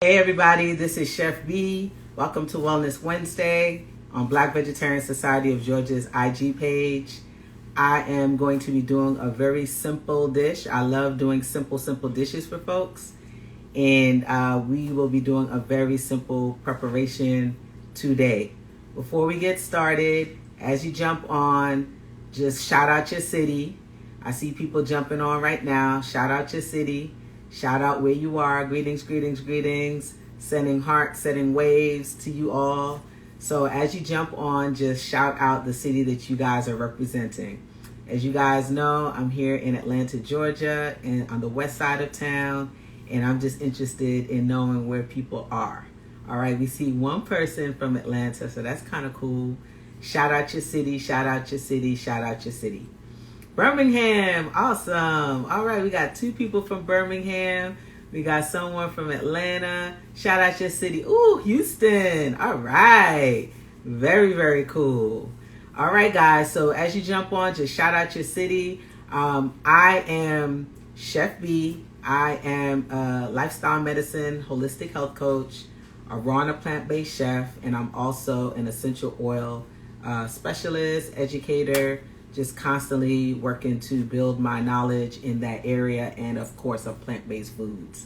Hey everybody, this is Chef Beee. Welcome to Wellness Wednesday on Black Vegetarian Society of Georgia's IG page. I am going to be doing a very simple dish. I love doing simple dishes for folks. And we will be doing a very simple preparation today. Before we get started, as you jump on, just shout out your city. I see people jumping on right now. Shout out your city. Shout out where you are. Greetings. Sending hearts, sending waves to you all. So as you jump on, just shout out the city that you guys are representing. As you guys know, I'm here in Atlanta, Georgia, and on the west side of town, and I'm just interested in knowing where people are. All right, we see one person from Atlanta, so that's kind of cool. Shout out your city, shout out your city, shout out your city. Birmingham, awesome. All right, we got two people from Birmingham. We got someone from Atlanta. Shout out your city. Ooh, Houston. All right. Very cool. All right, guys. So as you jump on, just shout out your city. I am Chef Bee. I am a lifestyle medicine, holistic health coach, a raw and a plant-based chef, and I'm also an essential oil specialist, educator, just constantly working to build my knowledge in that area and of course of plant-based foods.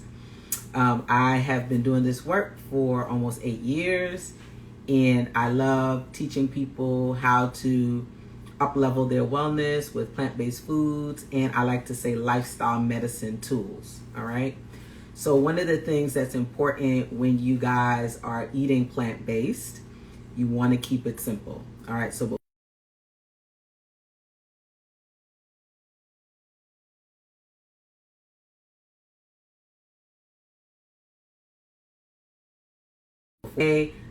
I have been doing this work for almost 8 years, and I love teaching people how to up-level their wellness with plant-based foods, and I like to say lifestyle medicine tools. All right, so one of the things that's important when you guys are eating plant-based, you want to keep it simple. All right, so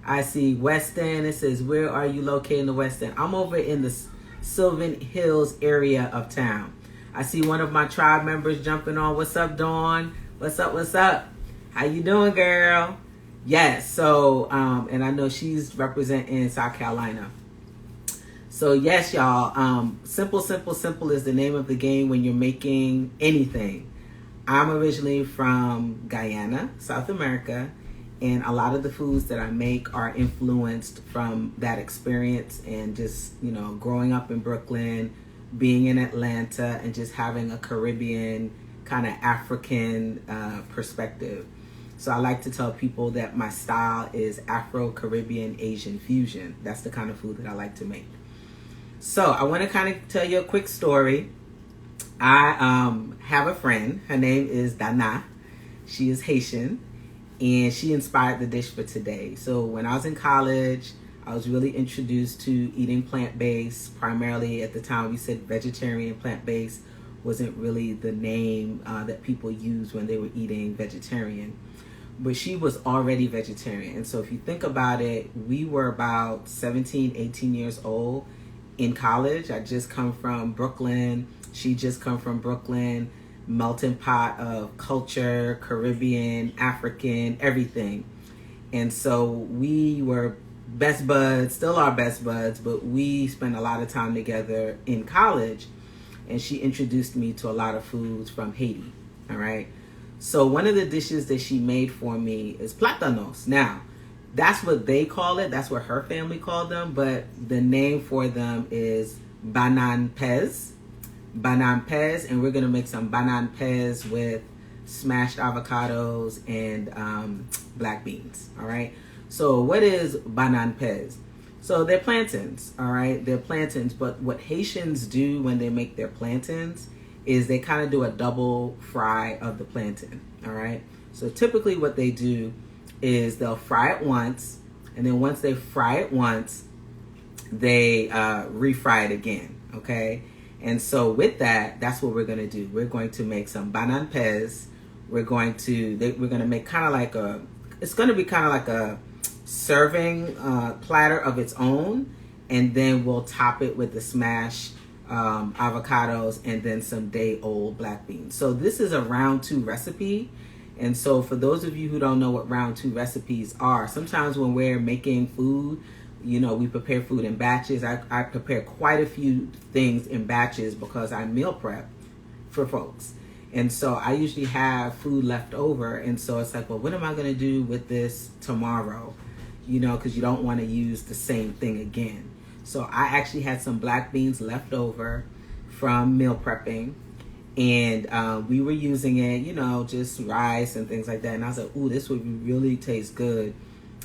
I see West End. It says, where are you located in the West End? I'm over in the Sylvan Hills area of town. I see one of my tribe members jumping on. What's up, Dawn? What's up? How you doing, girl? Yes, so, and I know she's representing South Carolina. So yes, y'all, simple is the name of the game when you're making anything. I'm originally from Guyana, South America, and a lot of the foods that I make are influenced from that experience and just, growing up in Brooklyn, being in Atlanta, and just having a Caribbean kind of African perspective. So I like to tell people that my style is Afro-Caribbean Asian fusion. That's the kind of food that I like to make. So I want to kind of tell you a quick story. I have a friend. Her name is Dana. She is Haitian, and she inspired the dish for today. So when I was in college, I was really introduced to eating plant-based. Primarily at the time, we said vegetarian. Plant-based wasn't really the name that people used when they were eating vegetarian. But she was already vegetarian. And so if you think about it, we were about 17, 18 years old in college. I just come from Brooklyn. She just come from Brooklyn. Melting pot of culture, Caribbean, African, everything. And so we were best buds, still are best buds, but we spent a lot of time together in college, and she introduced me to a lot of foods from Haiti. All right, so one of the dishes that she made for me is plátanos. Now, that's what they call it, that's what her family called them, but the name for them is Banane Peze. Banane Peze, and we're gonna make some Banane Peze with smashed avocados and black beans. All right, so what is Banane Peze? So they're plantains. All right, they're plantains, but what Haitians do when they make their plantains is they kind of do a double fry of the plantain. All right, so typically what they do is they'll fry it once, and then once they fry it once, they refry it again. Okay, and so with that, that's what we're going to do. We're going to make some Banane Peze. We're going to make kind of like it's going to be kind of like a serving platter of its own, and then we'll top it with the smashed avocados and then some day-old black beans. So this is a round 2 recipe. And so for those of you who don't know what round 2 recipes are, sometimes when we're making food, we prepare food in batches. I prepare quite a few things in batches because I meal prep for folks. And so I usually have food left over. And so it's like, well, what am I going to do with this tomorrow? You know, because you don't want to use the same thing again. So I actually had some black beans left over from meal prepping. And we were using it, you know, just rice and things like that. And I was like, ooh, this would really taste good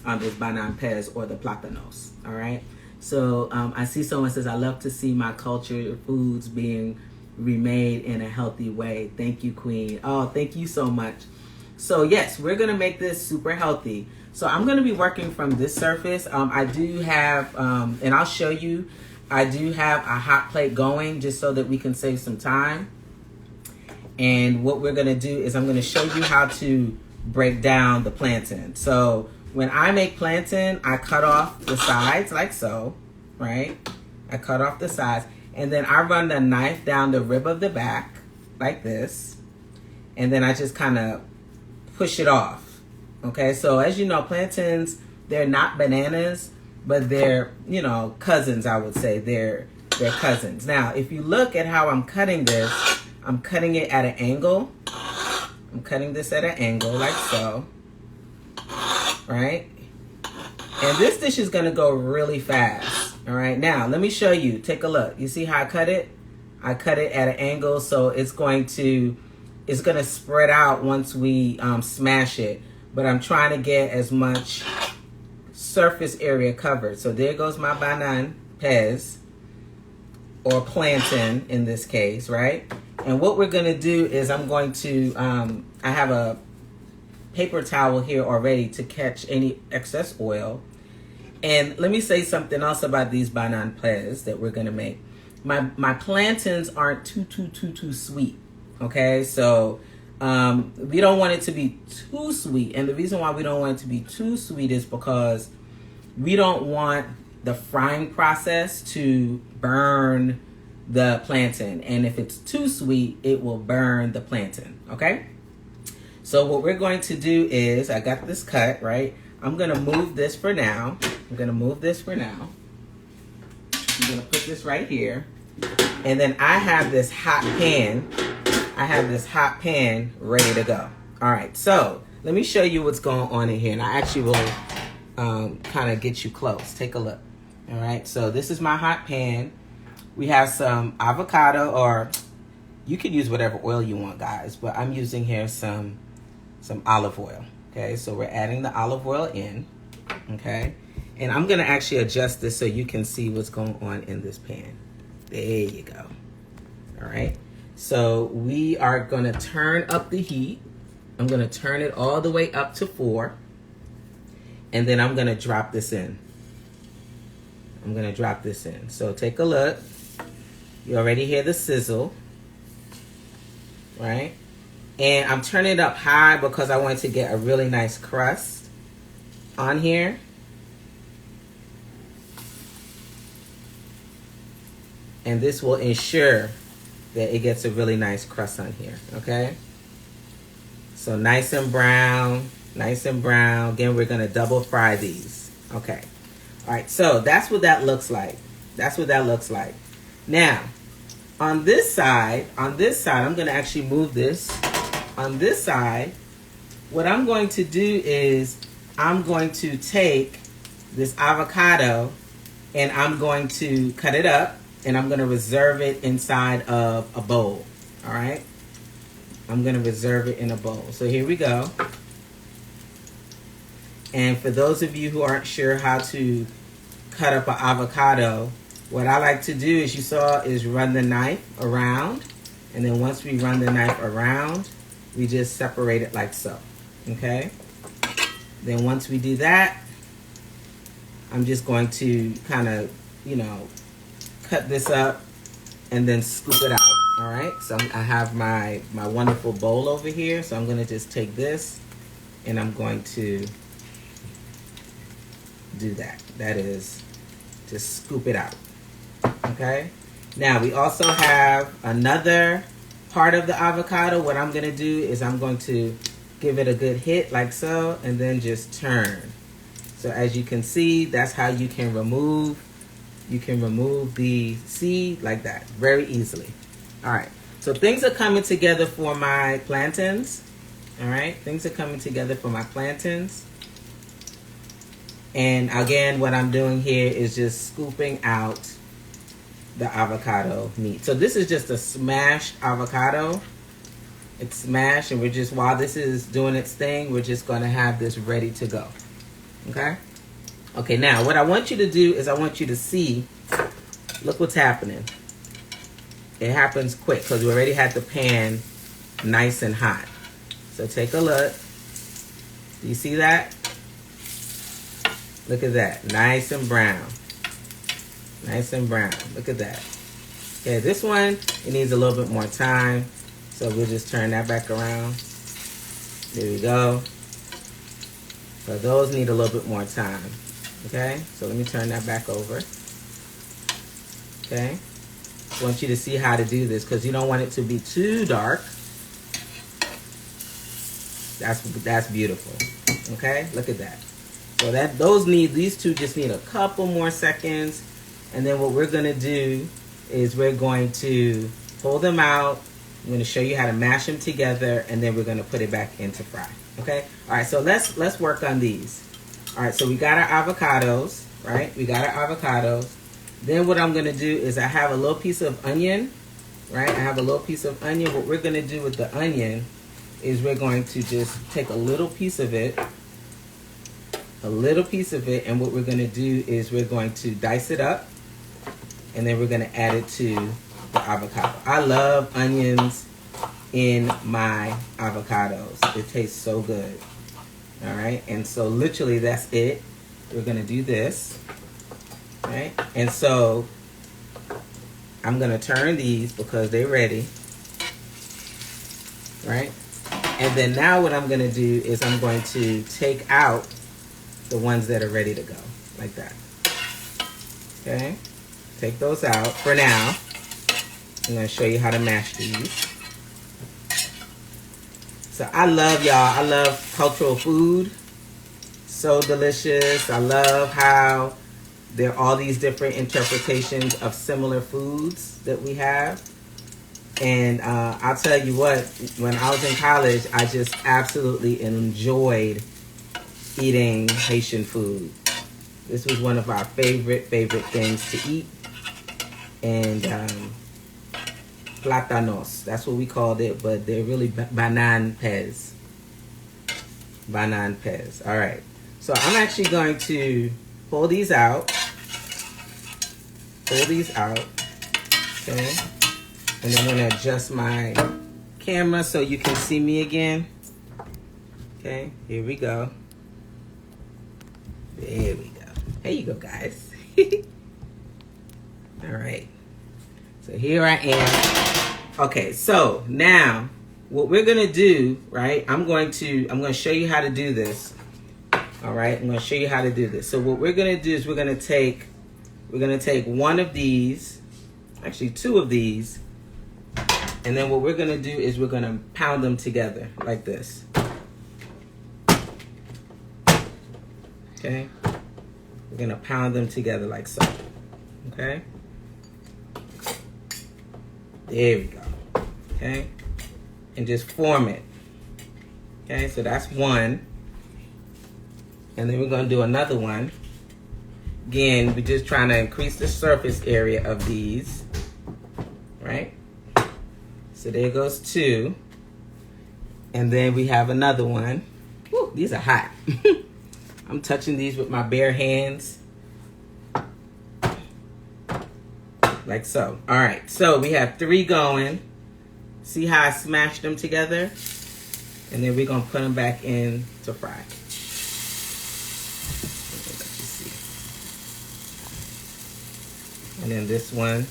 on this Banane Peze or the Platanos. All right. So I see someone says, I love to see my culture foods being remade in a healthy way. Thank you, Queen. Oh, thank you so much. So yes, we're going to make this super healthy. So I'm going to be working from this surface. I do have, and I'll show you, I do have a hot plate going just so that we can save some time. And what we're going to do is I'm going to show you how to break down the plantain. So when I make plantain, I cut off the sides like so, right? I cut off the sides. And then I run the knife down the rib of the back like this. And then I just kind of push it off. Okay, so as you know, plantains, they're not bananas, but they're, you know, cousins, I would say. They're cousins. Now, if you look at how I'm cutting this, I'm cutting it at an angle. I'm cutting this at an angle like so. Right? And this dish is going to go really fast. All right? Now, let me show you. Take a look. You see how I cut it? I cut it at an angle, so it's going to spread out once we smash it. But I'm trying to get as much surface area covered. So there goes my Banane Peze, or plantain in this case, right? And what we're going to do is I'm going to, I have a paper towel here already to catch any excess oil. And let me say something else about these Banane Peze that we're going to make. My plantains aren't too sweet, okay? So we don't want it to be too sweet. And the reason why we don't want it to be too sweet is because we don't want the frying process to burn the plantain. And if it's too sweet, it will burn the plantain, okay? So what we're going to do is, I got this cut, right? I'm going to move this for now. I'm going to move this for now. I'm going to put this right here. And then I have this hot pan. I have this hot pan ready to go. All right, so let me show you what's going on in here. And I actually will kind of get you close. Take a look. All right, so this is my hot pan. We have some avocado, or you could use whatever oil you want, guys, but I'm using here some olive oil. Okay, so we're adding the olive oil in. Okay, and I'm gonna actually adjust this so you can see what's going on in this pan. There you go. All right, so we are gonna turn up the heat. I'm gonna turn it all the way up to 4, and then I'm gonna drop this in. I'm gonna drop this in. So take a look. You already hear the sizzle, right? And I'm turning it up high because I want to get a really nice crust on here. And this will ensure that it gets a really nice crust on here, okay? So nice and brown, nice and brown. Again, we're gonna double fry these, okay? All right, so that's what that looks like. That's what that looks like. Now, on this side, I'm gonna actually move this. On this side, what I'm going to do is I'm going to take this avocado and I'm going to cut it up and I'm gonna reserve it inside of a bowl, all right? I'm gonna reserve it in a bowl. So here we go. And for those of you who aren't sure how to cut up an avocado, what I like to do, as you saw, is run the knife around. And then once we run the knife around, we just separate it like so, okay? Then once we do that, I'm just going to kind of, you know, cut this up and then scoop it out, all right? So I have my wonderful bowl over here. So I'm gonna just take this and I'm going to do that. That is, just scoop it out, okay? Now we also have another part of the avocado. What I'm gonna do is I'm going to give it a good hit like so and then just turn. So as you can see, that's how you can remove the seed like that very easily. All right, So things are coming together for my plantains. All right, things are coming together for my plantains. And again, what I'm doing here is just scooping out the avocado meat. So this is just a smashed avocado. It's smashed, and we're just, while this is doing its thing, we're just going to have this ready to go. Okay? Okay, now what I want you to do is I want you to see, look what's happening. It happens quick because we already had the pan nice and hot. So take a look. Do you see that? Look at that. Nice and brown. Nice and brown. Look at that. Okay, this one, it needs a little bit more time. So we'll just turn that back around. There we go. So those need a little bit more time. Okay, so let me turn that back over. Okay. I want you to see how to do this because you don't want it to be too dark. That's beautiful. Okay, look at that. So these two just need a couple more seconds, and then what we're gonna do is we're going to pull them out. I'm gonna show you how to mash them together, and then we're gonna put it back into fry. Okay. All right. So let's work on these. All right. So we got our avocados, right? We got our avocados. Then what I'm gonna do is I have a little piece of onion, right? I have a little piece of onion. What we're gonna do with the onion is we're going to just take a little piece of it, and what we're going to do is we're going to dice it up, and then we're going to add it to the avocado. I love onions in my avocados. It tastes so good. All right, and so literally that's it. We're going to do this, right? And so I'm going to turn these because they're ready, right? And then now what I'm going to do is I'm going to take out the ones that are ready to go, like that. Okay? Take those out for now. I'm going to show you how to mash these. So I love, y'all, I love cultural food. So delicious. I love how there are all these different interpretations of similar foods that we have. And I'll tell you what, when I was in college, I just absolutely enjoyed eating Haitian food. This was one of our favorite things to eat. And platanos, that's what we called it, but they're really banane peze. Banane peze. All right. So I'm actually going to pull these out. Pull these out. Okay. And I'm going to adjust my camera so you can see me again. Okay, here we go. There we go. There you go, guys. All right. So here I am. Okay, so now what we're going to do, right? I'm going to show you how to do this. All right, I'm going to show you how to do this. So what we're going to do is we're going to take one of these, actually two of these. And then what we're going to do is we're going to pound them together like this. Okay? We're going to pound them together like so. Okay? There we go. Okay? And just form it. Okay? So that's one. And then we're going to do another one. Again, we're just trying to increase the surface area of these. Right? So there goes two. And then we have another one. Whew, these are hot. I'm touching these with my bare hands. Like so. All right. So we have three going. See how I smashed them together? And then we're going to put them back in to fry. Let you see. And then this one.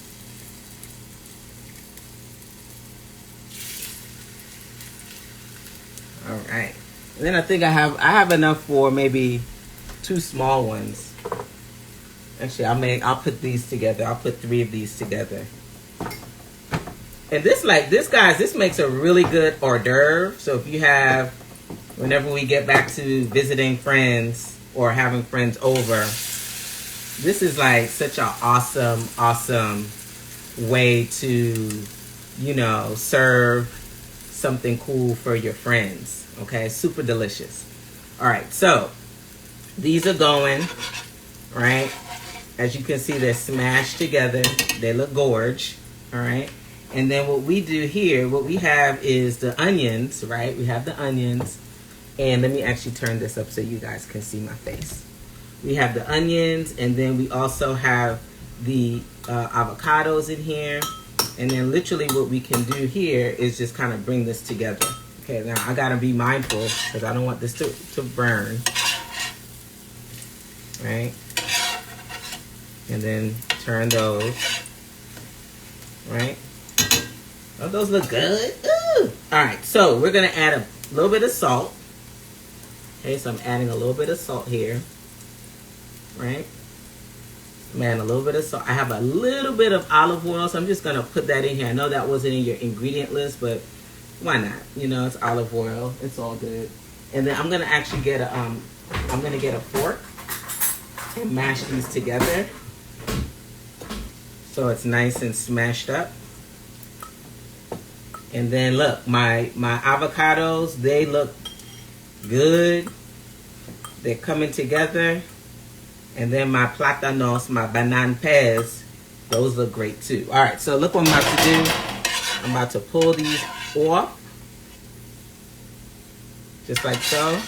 All right. And then I think I have enough for maybe two small ones. Actually, I'll put these together. I'll put three of these together. And this makes a really good hors d'oeuvre. So if you have, whenever we get back to visiting friends or having friends over, this is like such an awesome way to you know, serve something cool for your friends. Okay, super delicious. All right, so these are going, right? As you can see, they're smashed together. They look gorge, all right? And then what we do here, what we have is the onions, right? We have the onions. And let me actually turn this up so you guys can see my face. We have the onions, and then we also have the avocados in here. And then literally what we can do here is just kind of bring this together. Okay, now I gotta be mindful because I don't want this to burn. Right? And then turn those. Right? Oh, those look good. Ooh. All right, so we're gonna add a little bit of salt. Okay, so I'm adding a little bit of salt here. Right? I'm adding a little bit of salt. I have a little bit of olive oil, so I'm just gonna put that in here. I know that wasn't in your ingredient list, but why not? You know, it's olive oil. It's all good. And then I'm gonna actually get a fork and mash these together so it's nice and smashed up. And then look, my avocados, they look good. They're coming together. And then my plátanos, my banane peze, those look great too. All right, so look what I'm about to do. I'm about to pull these off, just like so.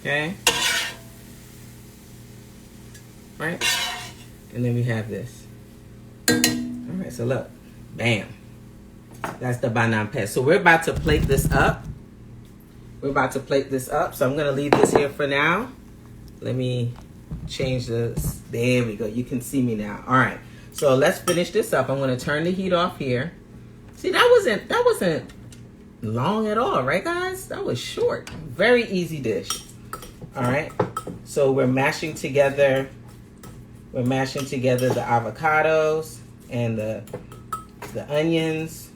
Okay. Right? And then we have this. All right, so look. Bam. That's the banane peze. So we're about to plate this up. We're about to plate this up. So I'm going to leave this here for now. Let me change this. There we go. You can see me now. All right. So let's finish this up. I'm going to turn the heat off here. See, that wasn't long at all, right, guys? That was short. Very easy dish. All right. So we're mashing together the avocados and the onions.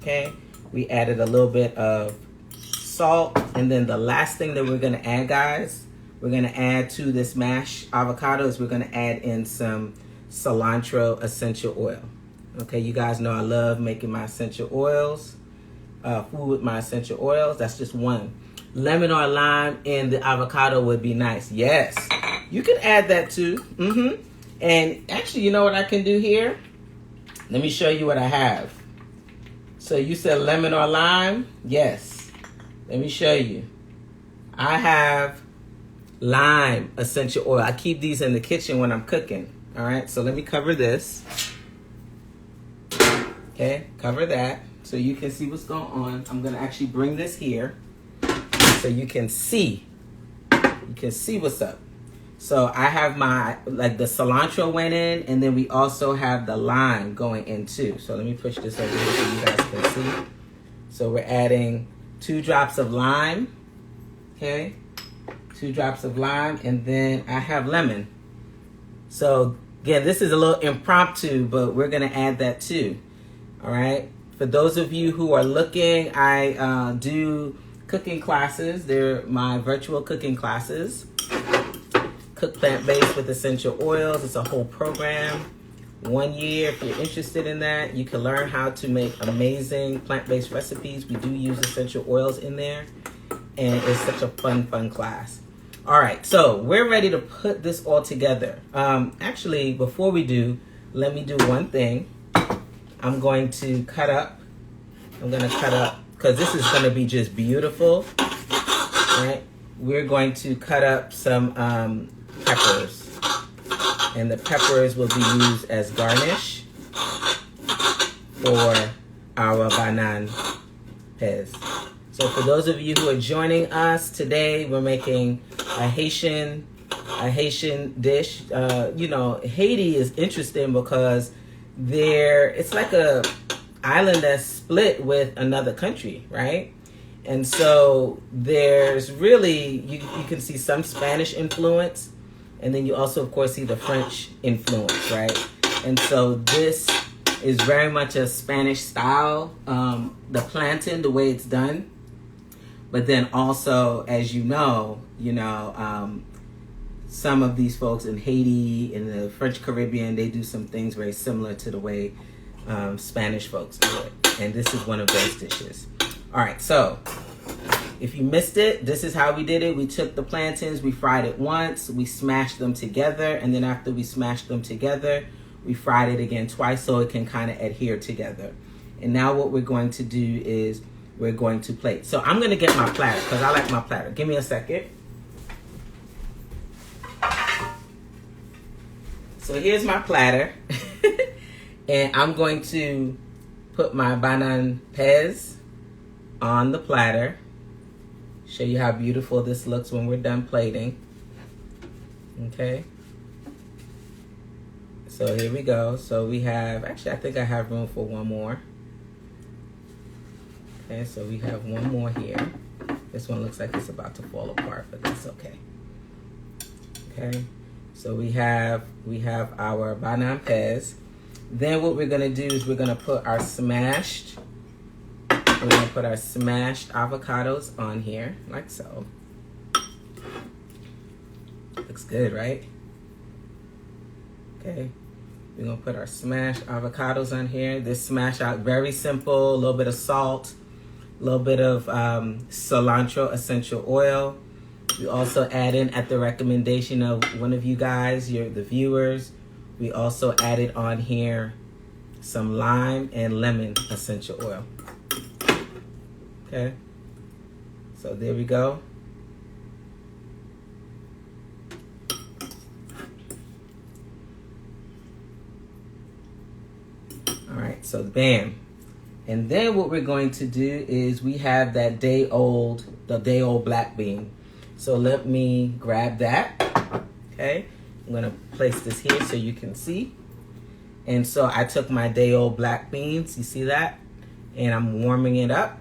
Okay. We added a little bit of salt, and then the last thing that we're going to add, guys, we're going to add to this mashed avocados, we're going to add in some cilantro essential oil. Okay, you guys know I love making my essential oils, food with my essential oils. That's just one. Lemon or lime in the avocado would be nice. Yes, you can add that too. And actually, you know what I can do here? Let me show you what I have. So you said lemon or lime? Yes. Let me show you. I have lime essential oil. I keep these in the kitchen when I'm cooking. All right, so let me cover this. Okay, cover that so you can see what's going on. I'm gonna actually bring this here so you can see. You can see what's up. So I have my, like the cilantro went in, and then we also have the lime going in too. So let me push this over here so you guys can see. So we're adding 2 drops of lime, okay? 2 drops of lime, and then I have lemon. So again, this is a little impromptu, but we're gonna add that too, all right? For those of you who are looking, I do cooking classes. They're my virtual cooking classes. Cook plant-based with essential oils. It's a whole program. 1 year, if you're interested in that, you can learn how to make amazing plant-based recipes. We do use essential oils in there, and it's such a fun class. All right, so we're ready to put this all together. Actually, before we do, let me do one thing. I'm going to cut up. I'm going to cut up, because this is going to be just beautiful, right? We're going to cut up some peppers. And the peppers will be used as garnish for our banane peze. So for those of you who are joining us today, we're making a Haitian dish. You know, Haiti is interesting because it's like a island that's split with another country, right? And so there's really, you can see some Spanish influence. And then you also, of course, see the French influence, right? And so this is very much a Spanish style, the plantain, the way it's done. But then also, as you know, some of these folks in Haiti, in the French Caribbean, they do some things very similar to the way Spanish folks do it. And this is one of those dishes. All right, so if you missed it, this is how we did it. We took the plantains, we fried it once, we smashed them together, and then after we smashed them together, we fried it again twice so it can kind of adhere together. And now what we're going to do is we're going to plate. So I'm going to get my platter because I like my platter. Give me a second. So here's my platter. And I'm going to put my Banane Peze on the platter. Show you how beautiful this looks when we're done plating. Okay. So here we go. So we have, actually I think I have room for one more. Okay, so we have one more here. This one looks like it's about to fall apart, but that's okay. Okay, so we have our Banane Peze. Then what we're gonna do is we're gonna put our smashed avocados on here, like so. Looks good, right? Okay, we're gonna put our smashed avocados on here. This smash out, very simple, a little bit of salt, a little bit of cilantro essential oil. We also add in, at the recommendation of one of you guys, the viewers, we also added on here some lime and lemon essential oil. Okay, so there we go. All right, so bam. And then what we're going to do is we have that day old black bean. So let me grab that. Okay, I'm gonna place this here so you can see. And so I took my day old black beans, you see that? And I'm warming it up.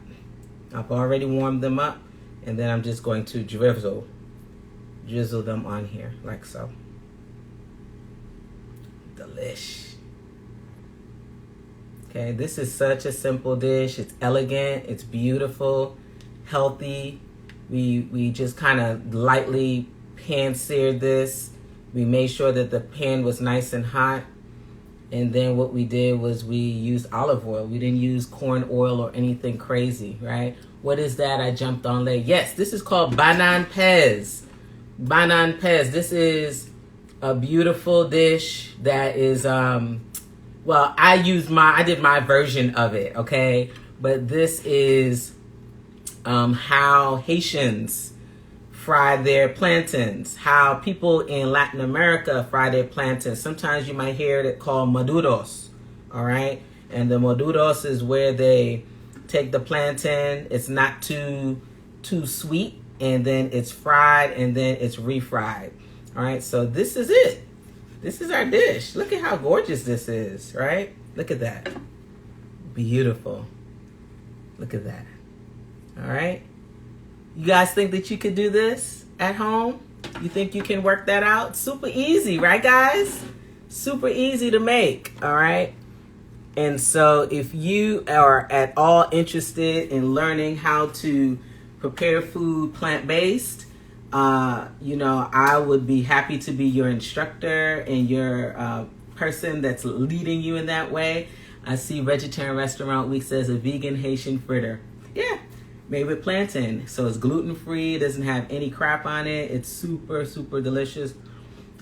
I've already warmed them up. And then I'm just going to drizzle them on here like so. Delish. Okay, this is such a simple dish. It's elegant, it's beautiful, healthy. We just kind of lightly pan seared this. We made sure that the pan was nice and hot. And then what we did was we used olive oil. We didn't use corn oil or anything crazy, right? What is that? I jumped on late. Yes, this is called Banane Peze. Banane Peze. This is a beautiful dish that is, well, I did my version of it, okay? But this is how Haitians fry their plantains, how people in Latin America fry their plantains. Sometimes you might hear it called maduros, all right? And the maduros is where they take the plantain, it's not too sweet, and then it's fried, and then it's refried, all right? So this is it. This is our dish. Look at how gorgeous this is, right? Look at that. Beautiful. Look at that. All right? You guys think that you could do this at home? You think you can work that out? Super easy, right, guys? Super easy to make, all right? And so if you are at all interested in learning how to prepare food plant-based, I would be happy to be your instructor and your person that's leading you in that way. I see Vegetarian Restaurant Week says a vegan Haitian fritter. Yeah, made with plantain. So it's gluten-free, doesn't have any crap on it. It's super, super delicious.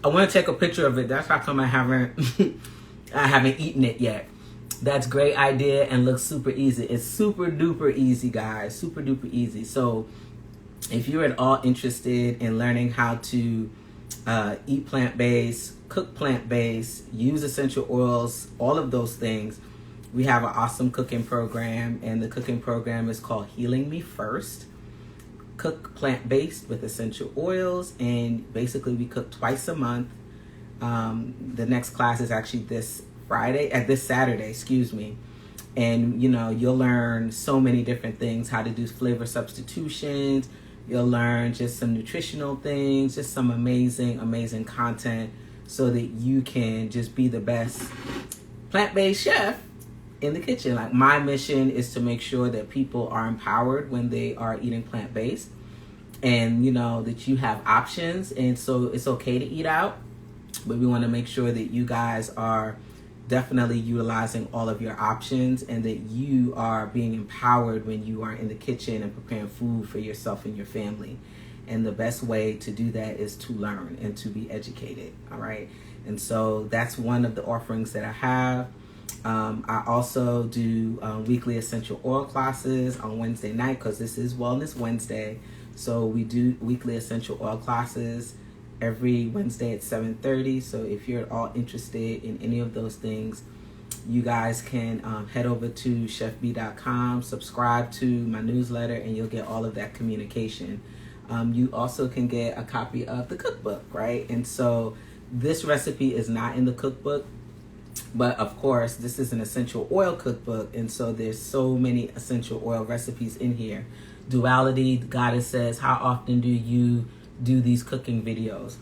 I want to take a picture of it. That's how come I haven't eaten it yet. That's a great idea and looks super easy. It's super duper easy, guys. Super duper easy. So if you're at all interested in learning how to eat plant-based, cook plant-based, use essential oils, all of those things, we have an awesome cooking program, and the cooking program is called Healing Me First. Cook plant-based with essential oils, and basically we cook twice a month. The next class is actually this Saturday, excuse me. And you'll learn so many different things, how to do flavor substitutions. You'll learn just some nutritional things, just some amazing, amazing content so that you can just be the best plant-based chef in the kitchen. Like, my mission is to make sure that people are empowered when they are eating plant-based. and you know that you have options, and so it's okay to eat out, but we want to make sure that you guys are definitely utilizing all of your options and that you are being empowered when you are in the kitchen and preparing food for yourself and your family. And the best way to do that is to learn and to be educated. All right. And so that's one of the offerings that I have. I also do weekly essential oil classes on Wednesday night, because this is Wellness Wednesday. So we do weekly essential oil classes every Wednesday at 7:30. So if you're at all interested in any of those things, you guys can head over to chefbee.com, subscribe to my newsletter, and you'll get all of that communication. You also can get a copy of the cookbook, right? And so this recipe is not in the cookbook, but of course this is an essential oil cookbook, and so there's so many essential oil recipes in here. Duality, the goddess says, how often do you do these cooking videos?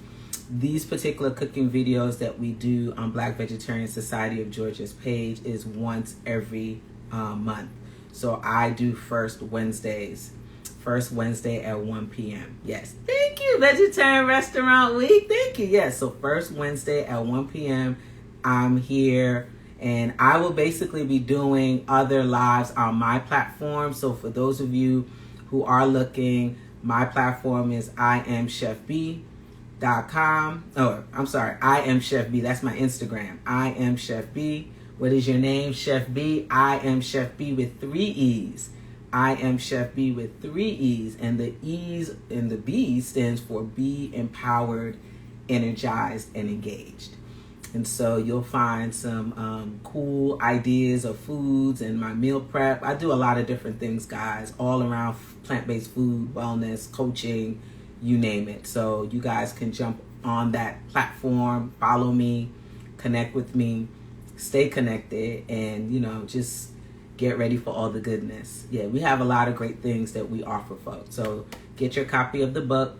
These particular cooking videos that we do on Black Vegetarian Society of Georgia's page is once every month. So I do first Wednesday at 1 p.m. Yes, thank you, Vegetarian Restaurant Week. Thank you. Yes, so first Wednesday at 1 p.m. I'm here, and I will basically be doing other lives on my platform. So for those of you who are looking, my platform is iamchefbee.com. Oh, I'm sorry, I am Chef Bee. That's my Instagram. I am Chef Bee. What is your name? Chef Bee. I am Chef Bee with 3 E's. I am Chef Bee with 3 E's. And the E's in the B stands for be empowered, energized, and engaged. And so you'll find some cool ideas of foods and my meal prep. I do a lot of different things, guys, all around plant-based food, wellness, coaching, you name it. So you guys can jump on that platform, follow me, connect with me, stay connected, and, you know, just get ready for all the goodness. Yeah, we have a lot of great things that we offer folks. So get your copy of the book.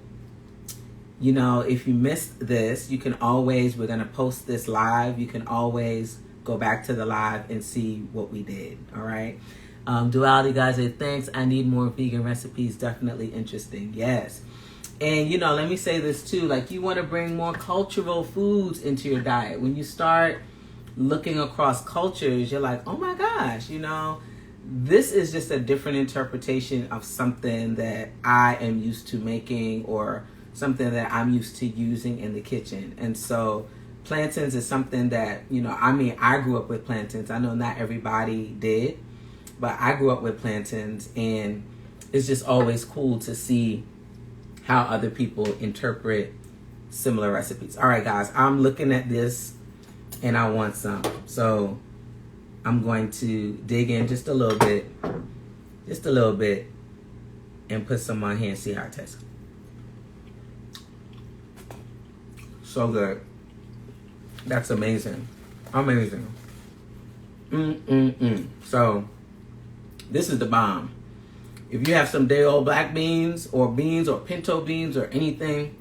You know, if you missed this, you can always, we're going to post this live. You can always go back to the live and see what we did. All right. Duality guys say, thanks. I need more vegan recipes. Definitely interesting. Yes. And, you know, let me say this too. Like, you want to bring more cultural foods into your diet. When you start looking across cultures, you're like, oh my gosh, you know, this is just a different interpretation of something that I am used to making, or something that I'm used to using in the kitchen. And so plantains is something that, you know, I mean, I grew up with plantains. I know not everybody did, but I grew up with plantains, and it's just always cool to see how other people interpret similar recipes. All right, guys, I'm looking at this and I want some. So I'm going to dig in just a little bit, and put some on here and see how it tastes. So good. That's amazing. Amazing. So this is the bomb. If you have some day old black beans or pinto beans or anything,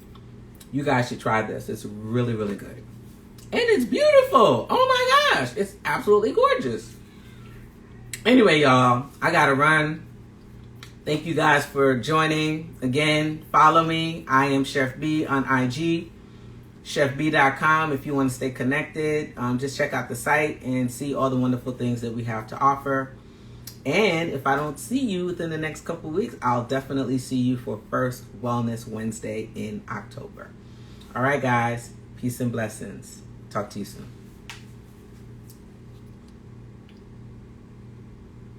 you guys should try this. It's really, really good. And it's beautiful. Oh my gosh. It's absolutely gorgeous. Anyway, y'all, I gotta run. Thank you guys for joining. Again, follow me. I am Chef Bee on IG. chefbee.com if you want to stay connected. Just check out the site and see all the wonderful things that we have to offer. And if I don't see you within the next couple of weeks, I'll definitely see you for first Wellness Wednesday in October. All right, guys. Peace and blessings. Talk to you soon.